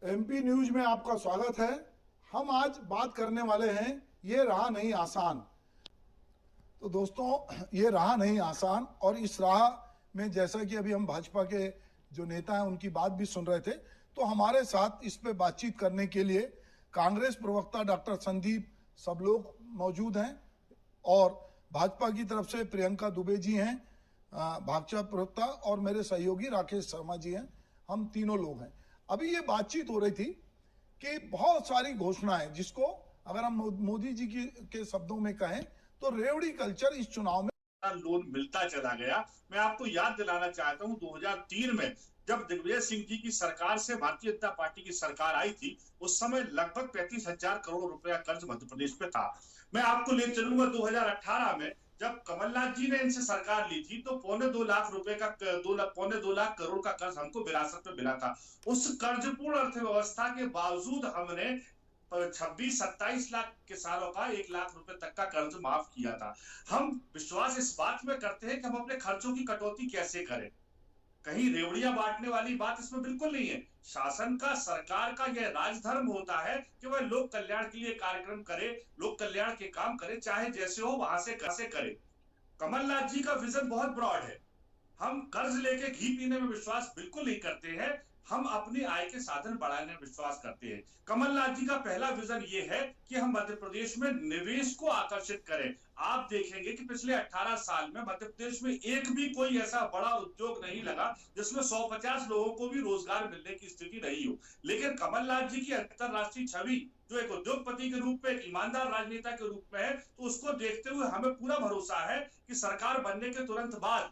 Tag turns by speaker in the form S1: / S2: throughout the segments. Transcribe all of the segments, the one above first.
S1: MP news में आपका स्वागत है। हम आज बात करने वाले हैं, ये रहा नहीं आसान। तो दोस्तों, ये रहा नहीं आसान, और इस राह में जैसा कि अभी हम भाजपा के जो नेता हैं उनकी बात भी सुन रहे थे, तो हमारे साथ इस पे बातचीत करने के लिए कांग्रेस प्रवक्ता डॉक्टर संदीप सब लोग मौजूद हैं, और भाजपा की तरफ से प्रियंका दुबे जी हैं, भाजपा प्रवक्ता, और मेरे सहयोगी राकेश शर्मा जी हैं। हम तीनों लोग हैं। अभी ये बातचीत हो रही थी कि बहुत सारी घोषणाएं, जिसको अगर हम मोदी जी के शब्दों में कहें तो रेवड़ी कल्चर इस चुनाव में
S2: लोन मिलता चला गया। मैं आपको याद दिलाना चाहता हूं 2003 में जब दिग्विजय सिंह जी की सरकार से भारतीय जनता पार्टी की सरकार आई थी, उस समय लगभग 35,000 करोड़ रुपया कर्ज मध्य प्रदेश पे था। मैं आपको ले चलूंगा 2018 में जब कमलनाथ जी ने इनसे सरकार ली थी तो पौने 2 लाख रुपए का पौने 2 लाख करोड़ का कर्ज हमको विरासत में मिला था। उस कर्जपूर्ण अर्थव्यवस्था के बावजूद हमने 26-27 लाख किसानों का 1 लाख रुपए तक का कर्ज माफ किया था। हम विश्वास इस बात में करते हैं कि हम अपने खर्चों की कटौती कैसे करें। कहीं रेवड़ियां बांटने वाली बात इसमें बिल्कुल नहीं है। शासन का, सरकार का यह राजधर्म होता है कि वह लोक कल्याण के लिए कार्यक्रम करे, लोक कल्याण के काम करे, चाहे जैसे हो वहां से कैसे करे। कमलनाथ जी का विजन बहुत ब्रॉड है। हम कर्ज लेके घी पीने में विश्वास बिल्कुल नहीं करते हैं। हम अपनी आय के साधन बढ़ाने में विश्वास करते हैं। कमलनाथ जी का पहला विजन ये है कि हम मध्य प्रदेश में निवेश को आकर्षित करें। आप देखेंगे कि पिछले 18 साल में मध्य प्रदेश में एक भी कोई ऐसा बड़ा उद्योग नहीं लगा जिसमें 150 लोगों को भी रोजगार मिलने की स्थिति रही हो। लेकिन कमलनाथ जी की अंतरराष्ट्रीय छवि जो एक उद्योगपति के रूप में, एक ईमानदार राजनेता के रूप में है, तो उसको देखते हुए हमें पूरा भरोसा है कि सरकार बनने के तुरंत बाद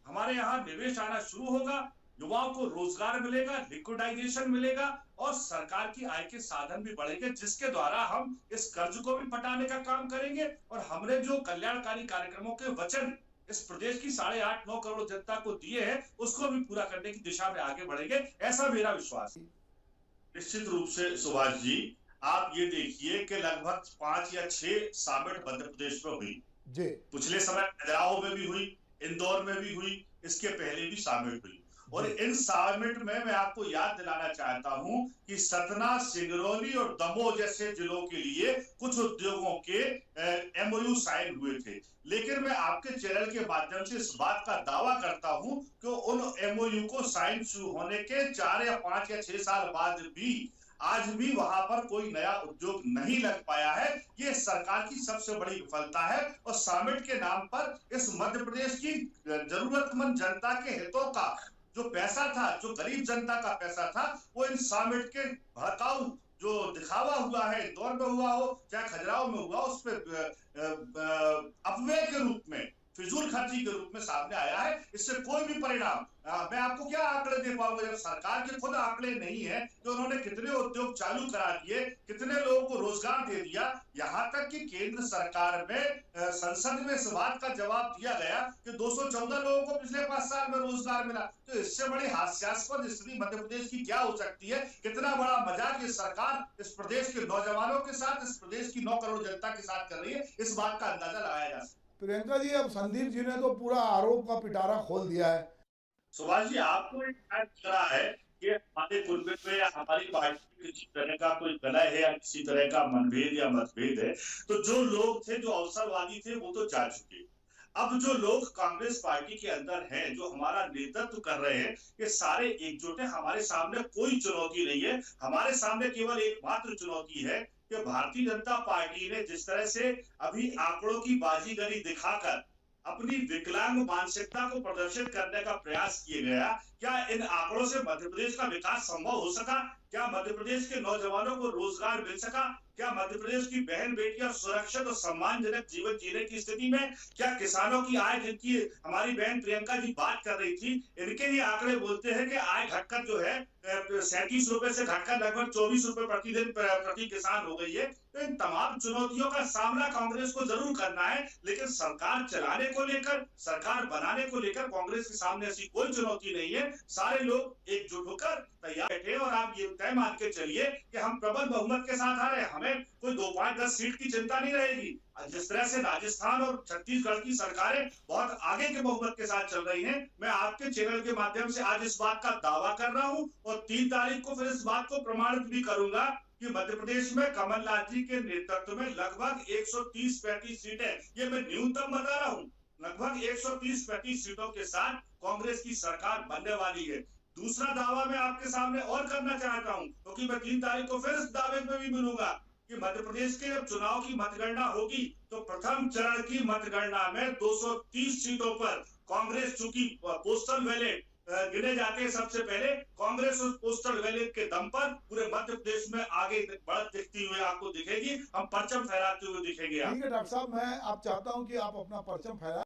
S2: हमारे यहाँ निवेश आना शुरू होगा, युवाओं को रोजगार मिलेगा, लिक्विडाइजेशन मिलेगा, और सरकार की आय के साधन भी बढ़ेंगे, जिसके द्वारा हम इस कर्ज को भी पटाने का काम करेंगे और हमने जो कल्याणकारी कार्यक्रमों के वचन इस प्रदेश की 8.5-9 करोड़ जनता को दिए हैं उसको भी पूरा करने की दिशा में आगे बढ़ेंगे, ऐसा मेरा विश्वास है। निश्चित रूप से सुभाष जी, आप ये देखिए कि लगभग 5 या 6 समिट मध्य प्रदेश में हुई। पिछले समय खजुराहो में भी हुई, इंदौर में भी हुई, इसके पहले भी समिट हुई। और इन समिट में मैं आपको याद दिलाना चाहता हूं कि सतना, सिंगरौली और दमोह जैसे जिलों के लिए कुछ उद्योगों के एमओयू साइन हुए थे। लेकिन मैं आपके चैनल के माध्यम से इस बात का दावा करता हूं कि उन एमओयू को साइन शुरू होने के 4 या 5 या 6 साल बाद भी आज भी वहां पर कोई नया उद्योग नहीं लग पाया है। ये सरकार की सबसे बड़ी विफलता है। और समिट के नाम पर इस मध्य प्रदेश की जरूरतमंद जनता के हितों का जो पैसा था, जो गरीब जनता का पैसा था, वो इन समिट के भड़काऊ जो दिखावा हुआ है, इंदौर में हुआ हो चाहे खजुराहो में हुआ, उस पर अफवाह के रूप में, फिजूल खर्ची के रूप में सामने आया है। इससे कोई भी परिणाम मैं आपको क्या आंकड़े दे पाऊंगा जब सरकार के खुद आंकड़े नहीं है कि उन्होंने कितने उद्योग चालू करा दिए, कितने लोगों को रोजगार दे दिया। यहां तक कि केंद्र सरकार में संसद में इस बात का जवाब दिया गया कि 214 लोगों को पिछले 5 साल में रोजगार मिला। तो इससे बड़ी हास्यास्पद स्थिति मध्य प्रदेश की क्या हो सकती है? कितना बड़ा मजाक ये सरकार इस प्रदेश के नौजवानों के साथ, इस प्रदेश की 9 करोड़ जनता के साथ कर रही है, इस बात का अंदाजा लगाया जा सकता है।
S1: प्रियंका जी, अब संदीप जी ने तो पूरा आरोप का पिटारा खोल दिया है।
S2: सुभाष जी, आपको एक लग रहा है कि हमारे कुनबे में या हमारी पार्टी में किसी तरह का कोई कलह है या किसी तरह का मनभेद या मतभेद है, तो जो लोग थे, जो अवसरवादी थे, वो तो जा चुके। अब जो लोग कांग्रेस पार्टी के अंदर हैं, जो हमारा नेतृत्व कर रहे हैं, ये सारे एकजुट हैं। हमारे सामने कोई चुनौती नहीं है। हमारे सामने केवल एकमात्र चुनौती है कि भारतीय जनता पार्टी ने जिस तरह से अभी आंकड़ों की बाजीगरी दिखाकर अपनी विकलांग मानसिकता को प्रदर्शित करने का प्रयास किया गया, क्या इन आंकड़ों से मध्य प्रदेश का विकास संभव हो सका? क्या मध्य प्रदेश के नौजवानों को रोजगार मिल सका? क्या मध्य प्रदेश की बहन बेटियां सुरक्षित और सम्मानजनक जीवन जीने की स्थिति में? क्या किसानों की आय, जिनकी हमारी बहन प्रियंका जी बात कर रही थी, इनके लिए आंकड़े बोलते हैं कि आय घटकर जो है 37 रुपए से घटकर लगभग 24 रुपए प्रतिदिन प्रति किसान हो गई है। तो इन तमाम चुनौतियों का सामना कांग्रेस को जरूर करना है, लेकिन सरकार चलाने को लेकर, सरकार बनाने को लेकर कांग्रेस के सामने ऐसी कोई चुनौती नहीं है। में सारे लोग एकजुट होकर तैयार बैठे और आप ये तय मान के चलिए कि हम प्रबल बहुमत के साथ आ रहे हैं, हमें कोई 2, 5, 10 सीट की चिंता नहीं रहेगी। जिस तरह से राजस्थान और छत्तीसगढ़ की सरकारें बहुत आगे के बहुमत के साथ चल रही हैं, मैं आपके चैनल के माध्यम से आज इस बात का दावा कर रहा हूं और 3 तारीख को फिर इस बात को प्रमाणित भी करूंगा कि मध्य प्रदेश में कमलनाथ जी के नेतृत्व में लगभग 130-135 सीटें, ये मैं न्यूनतम बता रहा हूं, लगभग 130-135 सीटों के साथ कांग्रेस की सरकार बनने वाली है। दूसरा दावा मैं आपके सामने और करना चाहता हूं, क्योंकि मैं 3 तारीख को फिर इस दावे में भी मिलूंगा कि मध्य प्रदेश के जब चुनाव की मतगणना होगी तो प्रथम चरण की मतगणना में 230 सीटों पर कांग्रेस, चूंकि पोस्टल बैलेट गिने जाते हैं सबसे पहले, कांग्रेस उस पोस्टल बैलेट के दम पर पूरे मध्य प्रदेश में आगे बढ़त दिखती हुई आपको दिखेगी, हम परचम फहराते हुए दिखेंगे।
S1: ठीक है डॉक्टर साहब, मैं आप चाहता हूं कि आप अपना परचम फहरा